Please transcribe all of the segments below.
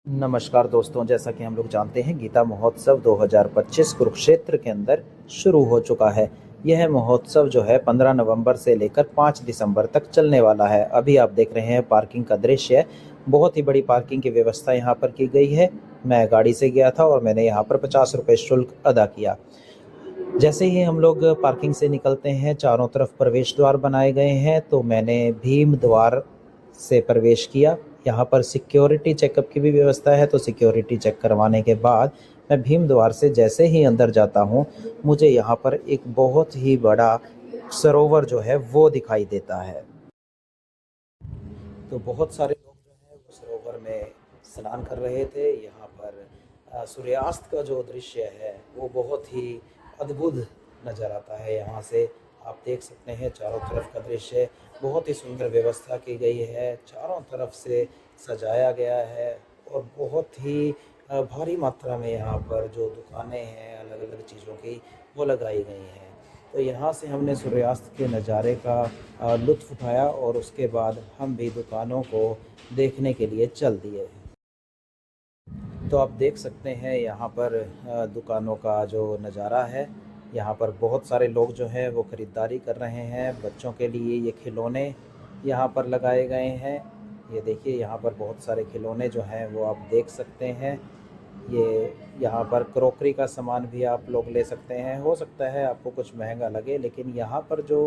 नमस्कार दोस्तों, जैसा कि हम लोग जानते हैं गीता महोत्सव 2025 कुरुक्षेत्र के अंदर शुरू हो चुका है। यह महोत्सव जो है 15 नवंबर से लेकर 5 दिसंबर तक चलने वाला है। अभी आप देख रहे हैं पार्किंग का दृश्य है। बहुत ही बड़ी पार्किंग की व्यवस्था यहाँ पर की गई है। मैं गाड़ी से गया था और मैंने यहाँ पर 50 रुपये शुल्क अदा किया। जैसे ही हम लोग पार्किंग से निकलते हैं, चारों तरफ प्रवेश द्वार बनाए गए हैं, तो मैंने भीम द्वार से प्रवेश किया। यहाँ पर सिक्योरिटी चेकअप की भी व्यवस्था है, तो सिक्योरिटी चेक करवाने के बाद मैं भीम द्वार से जैसे ही अंदर जाता हूँ, मुझे यहाँ पर एक बहुत ही बड़ा सरोवर जो है वो दिखाई देता है। तो बहुत सारे लोग जो हैं वो सरोवर में स्नान कर रहे थे। यहाँ पर सूर्यास्त का जो दृश्य है वो बहुत ही अद्भुत नज़र आता है। यहाँ से आप देख सकते हैं चारों तरफ का दृश्य, बहुत ही सुंदर व्यवस्था की गई है, चारों तरफ से सजाया गया है और बहुत ही भारी मात्रा में यहाँ पर जो दुकानें हैं अलग अलग चीज़ों की वो लगाई गई हैं। तो यहाँ से हमने सूर्यास्त के नज़ारे का लुत्फ़ उठाया और उसके बाद हम भी दुकानों को देखने के लिए चल दिए। तो आप देख सकते हैं यहाँ पर दुकानों का जो नज़ारा है। यहाँ पर बहुत सारे लोग जो हैं वो ख़रीदारी कर रहे हैं। बच्चों के लिए ये खिलौने यहाँ पर लगाए गए हैं। ये देखिए, यहाँ पर बहुत सारे खिलौने जो हैं वो आप देख सकते हैं। ये यहाँ पर क्रॉकरी का सामान भी आप लोग ले सकते हैं। हो सकता है आपको कुछ महंगा लगे, लेकिन यहाँ पर जो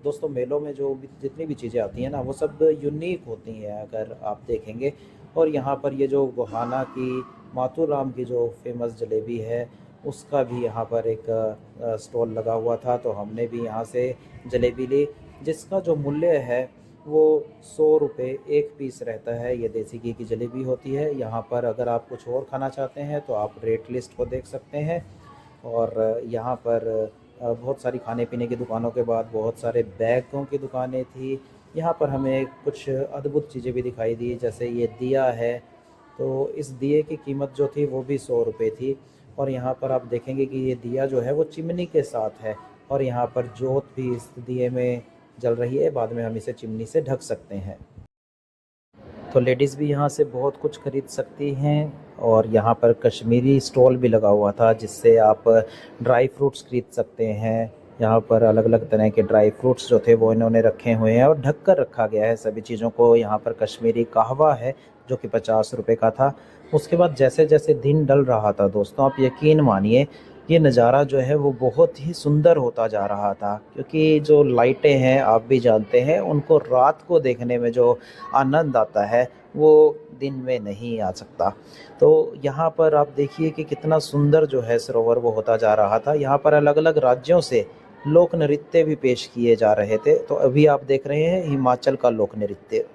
दोस्तों मेलों में जो भी जितनी भी चीज़ें आती हैं ना, वो सब यूनिक होती हैं अगर आप देखेंगे। और यहाँ पर ये जो गोहाना की माथुराम की जो फेमस जलेबी है, उसका भी यहाँ पर एक स्टॉल लगा हुआ था, तो हमने भी यहाँ से जलेबी ली, जिसका जो मूल्य है वो 100 रुपये एक पीस रहता है। ये देसी घी की जलेबी होती है। यहाँ पर अगर आप कुछ और खाना चाहते हैं तो आप रेट लिस्ट को देख सकते हैं। और यहाँ पर बहुत सारी खाने पीने की दुकानों के बाद बहुत सारे बैगों की दुकानें थी। यहाँ पर हमें कुछ अद्भुत चीज़ें भी दिखाई दी, जैसे ये दिया है, तो इस दिए की कीमत जो थी वो भी 100 रुपये थी। और यहाँ पर आप देखेंगे कि ये दिया जो है वो चिमनी के साथ है और यहाँ पर जोत भी इस दिए में जल रही है। बाद में हम इसे चिमनी से ढक सकते हैं। तो लेडीज़ भी यहाँ से बहुत कुछ खरीद सकती हैं। और यहाँ पर कश्मीरी स्टॉल भी लगा हुआ था, जिससे आप ड्राई फ्रूट्स खरीद सकते हैं। यहाँ पर अलग अलग तरह के ड्राई फ्रूट्स जो थे वो इन्होंने रखे हुए हैं और ढक कर रखा गया है सभी चीज़ों को। यहाँ पर कश्मीरी कहवा है जो कि 50 रुपये का था। उसके बाद जैसे जैसे दिन ढल रहा था दोस्तों, आप यकीन मानिए, ये नज़ारा जो है वो बहुत ही सुंदर होता जा रहा था, क्योंकि जो लाइटें हैं आप भी जानते हैं, उनको रात को देखने में जो आनंद आता है वो दिन में नहीं आ सकता। तो यहाँ पर आप देखिए कि कितना सुंदर जो है सरोवर वो होता जा रहा था। यहाँ पर अलग अलग राज्यों से लोक नृत्य भी पेश किए जा रहे थे। तो अभी आप देख रहे हैं हिमाचल का लोक नृत्य।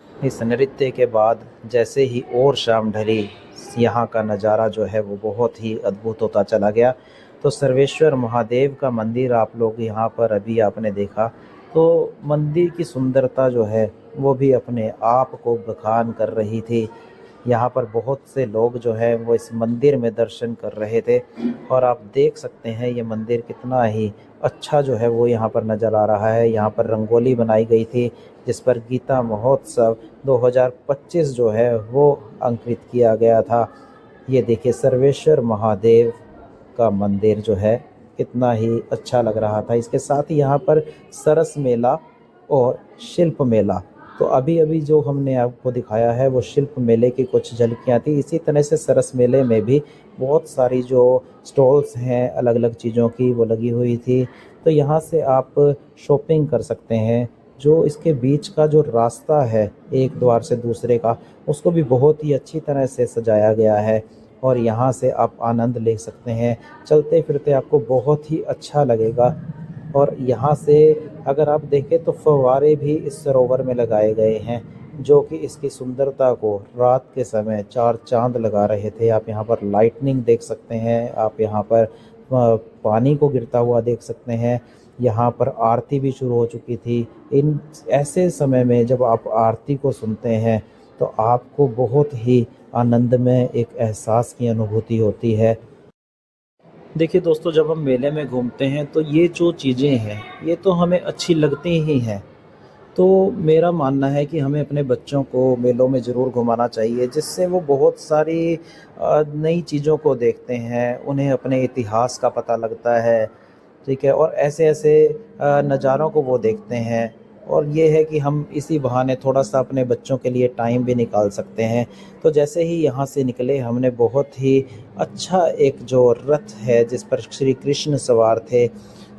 इस नृत्य के बाद जैसे ही और शाम ढली, यहाँ का नज़ारा जो है वो बहुत ही अद्भुत होता चला गया। तो सर्वेश्वर महादेव का मंदिर आप लोग यहाँ पर अभी आपने देखा, तो मंदिर की सुंदरता जो है वो भी अपने आप को बखान कर रही थी। यहाँ पर बहुत से लोग जो है वो इस मंदिर में दर्शन कर रहे थे और आप देख सकते हैं ये मंदिर कितना ही अच्छा जो है वो यहाँ पर नज़र आ रहा है। यहाँ पर रंगोली बनाई गई थी जिस पर गीता महोत्सव 2025 जो है वो अंकित किया गया था। ये देखिए सर्वेश्वर महादेव का मंदिर जो है कितना ही अच्छा लग रहा था। इसके साथ ही यहाँ पर सरस मेला और शिल्प मेला, तो अभी अभी जो हमने आपको दिखाया है वो शिल्प मेले की कुछ झलकियाँ थी। इसी तरह से सरस मेले में भी बहुत सारी जो स्टॉल्स हैं अलग अलग चीज़ों की वो लगी हुई थी। तो यहाँ से आप शॉपिंग कर सकते हैं। जो इसके बीच का जो रास्ता है एक द्वार से दूसरे का, उसको भी बहुत ही अच्छी तरह से सजाया गया है और यहाँ से आप आनंद ले सकते हैं। चलते फिरते आपको बहुत ही अच्छा लगेगा। और यहाँ से अगर आप देखें तो फव्वारे भी इस सरोवर में लगाए गए हैं, जो कि इसकी सुंदरता को रात के समय चार चांद लगा रहे थे। आप यहाँ पर लाइटनिंग देख सकते हैं, आप यहाँ पर पानी को गिरता हुआ देख सकते हैं। यहाँ पर आरती भी शुरू हो चुकी थी। इन ऐसे समय में जब आप आरती को सुनते हैं तो आपको बहुत ही आनंदमय एक एहसास की अनुभूति होती है। देखिए दोस्तों, जब हम मेले में घूमते हैं तो ये जो चीज़ें हैं ये तो हमें अच्छी लगती ही हैं। तो मेरा मानना है कि हमें अपने बच्चों को मेलों में ज़रूर घुमाना चाहिए, जिससे वो बहुत सारी नई चीज़ों को देखते हैं, उन्हें अपने इतिहास का पता लगता है, ठीक है? और ऐसे-ऐसे नज़ारों को वो देखते हैं और ये है कि हम इसी बहाने थोड़ा-सा अपने बच्चों के लिए टाइम भी निकाल सकते हैं। तो जैसे ही यहाँ से निकले हमने बहुत ही अच्छा एक जो रथ है जिस पर श्री कृष्ण सवार थे,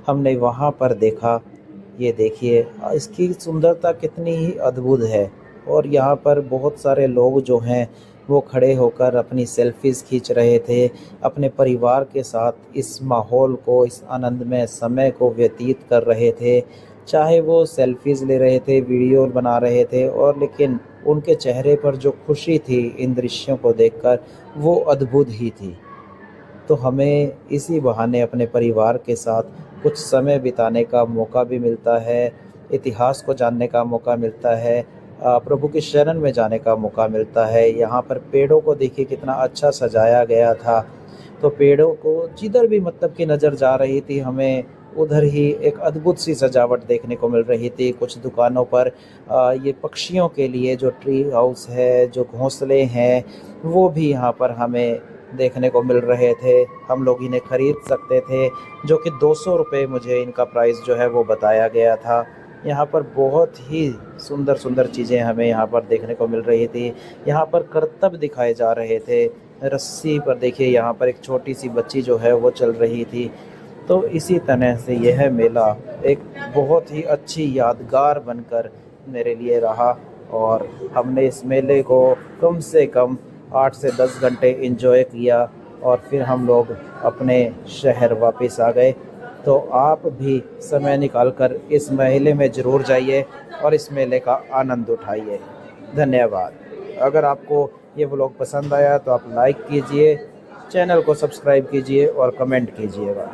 हमने वहाँ पर देखा। ये देखिए इसकी सुंदरता कितनी ही अद्भुत है और यहाँ पर बहुत सारे लोग जो हैं वो खड़े होकर अपनी सेल्फ़ीज़ खींच रहे थे, अपने परिवार के साथ इस माहौल को, इस आनंदमय समय को व्यतीत कर रहे थे। चाहे वो सेल्फ़ीज़ ले रहे थे, वीडियो बना रहे थे और लेकिन उनके चेहरे पर जो खुशी थी इन दृश्यों को देखकर, वो अद्भुत ही थी। तो हमें इसी बहाने अपने परिवार के साथ कुछ समय बिताने का मौका भी मिलता है, इतिहास को जानने का मौका मिलता है, प्रभु के शरण में जाने का मौका मिलता है। यहाँ पर पेड़ों को देखिए कितना अच्छा सजाया गया था, तो पेड़ों को जिधर भी मतलब की नज़र जा रही थी हमें उधर ही एक अद्भुत सी सजावट देखने को मिल रही थी। कुछ दुकानों पर ये पक्षियों के लिए जो ट्री हाउस है, जो घोंसले हैं, वो भी यहाँ पर हमें देखने को मिल रहे थे। हम लोग इन्हें खरीद सकते थे, जो कि 200 रुपए मुझे इनका प्राइस जो है वो बताया गया था। यहाँ पर बहुत ही सुंदर-सुंदर चीज़ें हमें यहाँ पर देखने को मिल रही थी। यहाँ पर करतब दिखाए जा रहे थे। रस्सी पर देखिए यहाँ पर एक छोटी-सी बच्ची जो है वो चल रही थी। तो इसी तरह से यह मेला एक बहुत ही अच्छी यादगार बनकर मेरे लिए रहा और हमने इस मेले को कम से कम 8 से 10 घंटे एंजॉय किया और फिर हम लोग अपने शहर वापस आ गए। तो आप भी समय निकाल कर इस मेले में ज़रूर जाइए और इस मेले का आनंद उठाइए। धन्यवाद। अगर आपको ये व्लॉग पसंद आया तो आप लाइक कीजिए, चैनल को सब्सक्राइब कीजिए और कमेंट कीजिएगा।